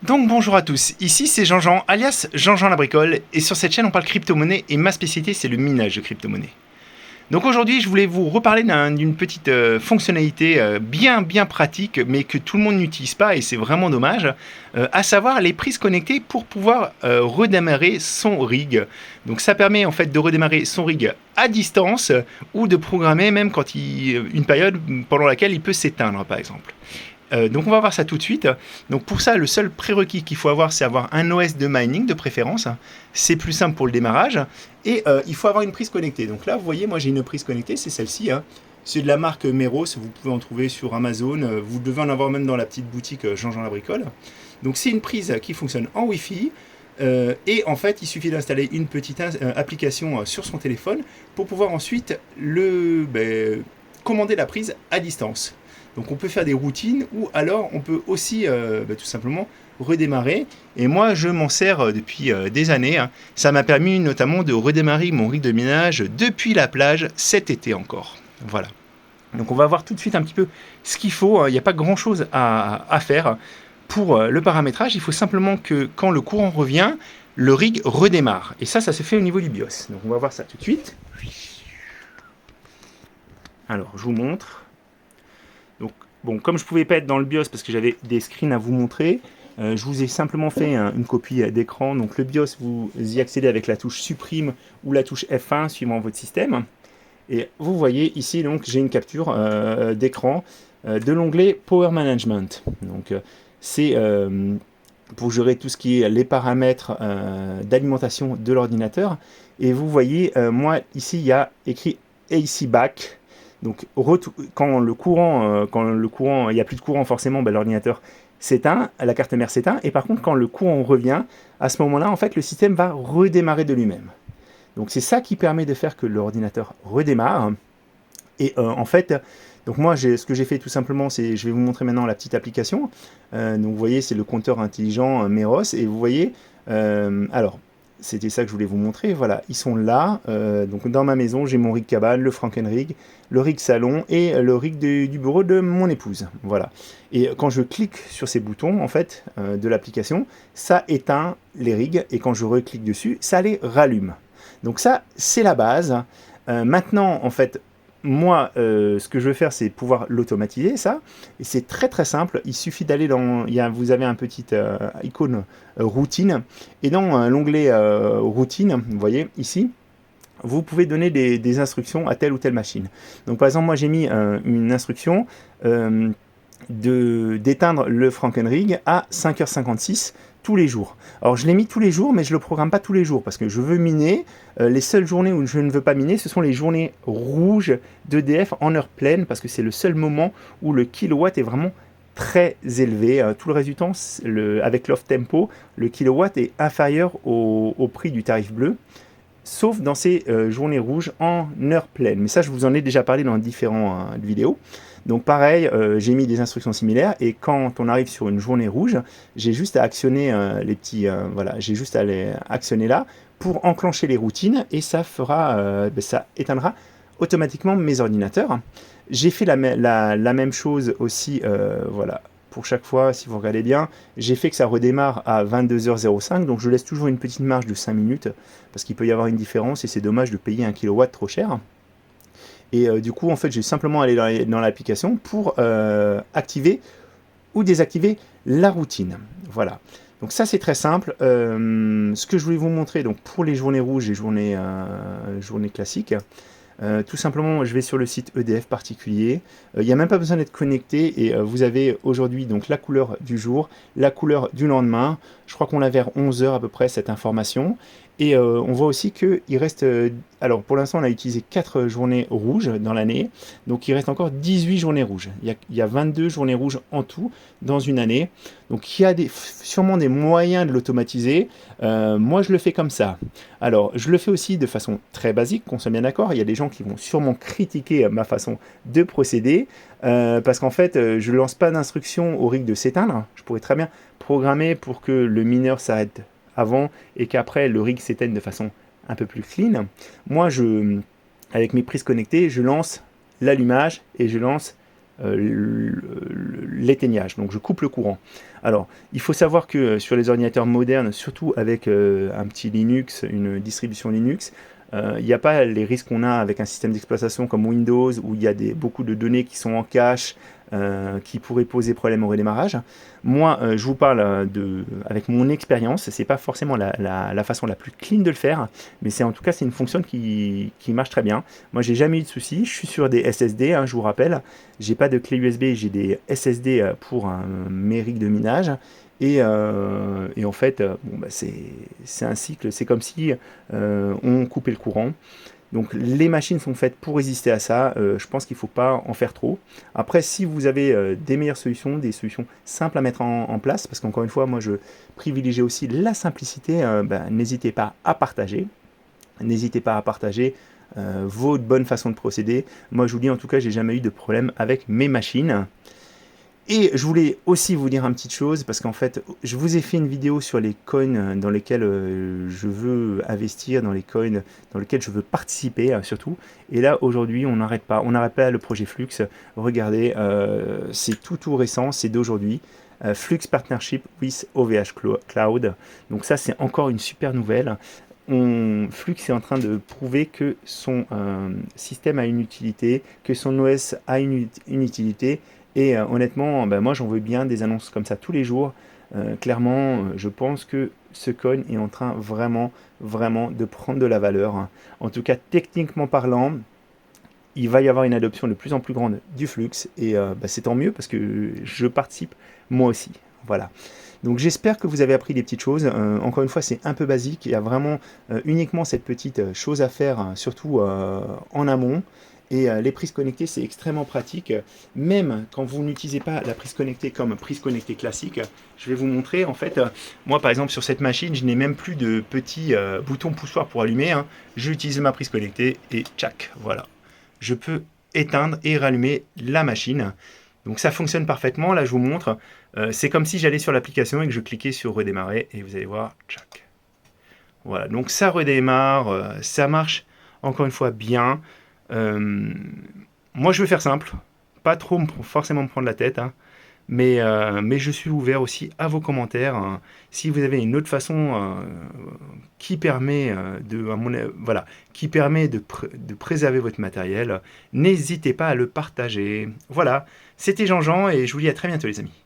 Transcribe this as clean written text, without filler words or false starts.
Donc bonjour à tous, ici c'est Jean-Jean, alias Jean-Jean la bricole, et sur cette chaîne on parle crypto-monnaie, et ma spécialité c'est le minage de crypto-monnaie. Donc aujourd'hui je voulais vous reparler d'une petite fonctionnalité bien pratique, mais que tout le monde n'utilise pas, et c'est vraiment dommage, à savoir les prises connectées pour pouvoir redémarrer son rig. Donc ça permet en fait de redémarrer son rig à distance, ou de programmer même quand une période pendant laquelle il peut s'éteindre par exemple. Donc on va voir ça tout de suite. Donc pour ça, le seul prérequis qu'il faut avoir, c'est avoir un OS de mining de préférence. C'est plus simple pour le démarrage. Et il faut avoir une prise connectée. Donc là, vous voyez, moi j'ai une prise connectée, c'est celle-ci. C'est de la marque Meros, vous pouvez en trouver sur Amazon. Vous devez en avoir même dans la petite boutique Jean-Jean la bricole. Donc c'est une prise qui fonctionne en Wi-Fi. Et en fait, il suffit d'installer une petite application sur son téléphone pour pouvoir ensuite commander la prise à distance. Donc on peut faire des routines ou alors on peut aussi tout simplement redémarrer. Et moi je m'en sers depuis des années. Ça m'a permis notamment de redémarrer mon rig de minage depuis la plage cet été encore. Voilà. Donc on va voir tout de suite un petit peu ce qu'il faut. Il n'y a pas grand chose à faire pour le paramétrage. Il faut simplement que quand le courant revient, le rig redémarre. Et ça se fait au niveau du BIOS. Donc on va voir ça tout de suite. Alors je vous montre. Donc, bon, comme je ne pouvais pas être dans le BIOS parce que j'avais des screens à vous montrer, je vous ai simplement fait une copie d'écran. Donc le BIOS, vous y accédez avec la touche supprime ou la touche F1 suivant votre système. Et vous voyez ici, donc, j'ai une capture d'écran de l'onglet Power Management. Donc c'est pour gérer tout ce qui est les paramètres d'alimentation de l'ordinateur. Et vous voyez, moi ici, il y a écrit AC Back. Donc quand le courant, il n'y a plus de courant forcément, l'ordinateur s'éteint, la carte mère s'éteint, et par contre quand le courant revient, à ce moment-là, en fait, le système va redémarrer de lui-même. Donc c'est ça qui permet de faire que l'ordinateur redémarre. Et en fait, donc moi, ce que j'ai fait tout simplement, c'est, je vais vous montrer maintenant la petite application. Donc vous voyez, c'est le compteur intelligent Meros, et vous voyez, alors, c'était ça que je voulais vous montrer. Voilà, ils sont là. Donc dans ma maison, j'ai mon rig cabane, le Frankenrig, le rig salon et le rig du bureau de mon épouse. Voilà. Et quand je clique sur ces boutons, en fait, de l'application, ça éteint les rigs. Et quand je reclique dessus, ça les rallume. Donc ça, c'est la base. Maintenant, en fait, moi, ce que je veux faire, c'est pouvoir l'automatiser, ça. Et c'est très simple. Il suffit d'aller dans... vous avez un petit icône routine. Et dans l'onglet routine, vous voyez, ici, vous pouvez donner des instructions à telle ou telle machine. Donc, par exemple, moi, j'ai mis une instruction d'éteindre le Frankenrig à 5h56 tous les jours. Alors je l'ai mis tous les jours, mais je ne le programme pas tous les jours parce que je veux miner. Les seules journées où je ne veux pas miner, ce sont les journées rouges d'EDF en heure pleine parce que c'est le seul moment où le kilowatt est vraiment très élevé. Tout le reste du temps, avec l'off tempo, le kilowatt est inférieur au prix du tarif bleu, sauf dans ces journées rouges en heure pleine. Mais ça, je vous en ai déjà parlé dans différentes vidéos. Donc pareil, j'ai mis des instructions similaires et quand on arrive sur une journée rouge, j'ai juste à actionner j'ai juste à les actionner là pour enclencher les routines et ça ça éteindra automatiquement mes ordinateurs. J'ai fait la même chose aussi, voilà, pour chaque fois, si vous regardez bien, j'ai fait que ça redémarre à 22h05, donc je laisse toujours une petite marge de 5 minutes parce qu'il peut y avoir une différence et c'est dommage de payer 1 kW trop cher. Et du coup, en fait, j'ai simplement allé dans l'application pour activer ou désactiver la routine. Voilà. Donc ça, c'est très simple. Ce que je voulais vous montrer, donc pour les journées rouges et journées classiques, tout simplement, je vais sur le site EDF particulier. Il n'y a même pas besoin d'être connecté et vous avez aujourd'hui donc la couleur du jour, la couleur du lendemain. Je crois qu'on l'a vers 11h à peu près cette information. Et on voit aussi qu'il reste... alors pour l'instant, on a utilisé 4 journées rouges dans l'année. Donc il reste encore 18 journées rouges. Il y a 22 journées rouges en tout dans une année. Donc il y a sûrement des moyens de l'automatiser. Moi, je le fais comme ça. Alors, je le fais aussi de façon très basique, qu'on soit bien d'accord. Il y a des gens qui vont sûrement critiquer ma façon de procéder. Parce qu'en fait, je ne lance pas d'instruction au rig de s'éteindre. Je pourrais très bien programmer pour que le mineur s'arrête avant et qu'après le rig s'éteigne de façon un peu plus clean. Moi, avec mes prises connectées, je lance l'allumage et je lance l'éteignage. Donc je coupe le courant. Alors, il faut savoir que sur les ordinateurs modernes, surtout avec un petit Linux, une distribution Linux, il n'y a pas les risques qu'on a avec un système d'exploitation comme Windows, où il y a beaucoup de données qui sont en cache, qui pourraient poser problème au redémarrage. Moi, je vous parle avec mon expérience, c'est pas forcément la façon la plus clean de le faire, mais c'est en tout cas c'est une fonction qui marche très bien. Moi, j'ai jamais eu de soucis, je suis sur des SSD, hein, je vous rappelle, j'ai pas de clé USB, j'ai des SSD pour mes rigs de minage. Et en fait, bon, bah, c'est un cycle, c'est comme si on coupait le courant. Donc les machines sont faites pour résister à ça, je pense qu'il ne faut pas en faire trop. Après, si vous avez des meilleures solutions, des solutions simples à mettre en place, parce qu'encore une fois, moi je privilégie aussi la simplicité, n'hésitez pas à partager. N'hésitez pas à partager votre bonne façon de procéder. Moi je vous dis en tout cas, j'ai jamais eu de problème avec mes machines. Et je voulais aussi vous dire une petite chose, parce qu'en fait, je vous ai fait une vidéo sur les coins dans lesquels je veux investir, dans les coins dans lesquels je veux participer surtout. Et là, aujourd'hui, on n'arrête pas le projet Flux. Regardez, c'est tout récent, c'est d'aujourd'hui. Flux Partnership with OVH Cloud. Donc ça, c'est encore une super nouvelle. Flux est en train de prouver que son système a une utilité, que son OS a une utilité. Et honnêtement, moi j'en veux bien des annonces comme ça tous les jours. Clairement, je pense que ce coin est en train vraiment de prendre de la valeur. En tout cas, techniquement parlant, il va y avoir une adoption de plus en plus grande du Flux. Et c'est tant mieux parce que je participe moi aussi. Voilà. Donc j'espère que vous avez appris des petites choses. Encore une fois, c'est un peu basique. Il y a vraiment uniquement cette petite chose à faire, surtout en amont. Et les prises connectées, c'est extrêmement pratique. Même quand vous n'utilisez pas la prise connectée comme prise connectée classique, je vais vous montrer. En fait, moi par exemple sur cette machine, je n'ai même plus de petits boutons poussoirs pour allumer. Hein. J'utilise ma prise connectée et tchac, voilà. Je peux éteindre et rallumer la machine. Donc ça fonctionne parfaitement. Là, je vous montre. C'est comme si j'allais sur l'application et que je cliquais sur redémarrer. Et vous allez voir, tchac. Voilà, donc ça redémarre. Ça marche encore une fois bien. Moi je veux faire simple, pas trop forcément me prendre la tête, hein, mais je suis ouvert aussi à vos commentaires. Hein. Si vous avez une autre façon qui permet, qui permet de préserver votre matériel, n'hésitez pas à le partager. Voilà, c'était Jean-Jean et je vous dis à très bientôt les amis.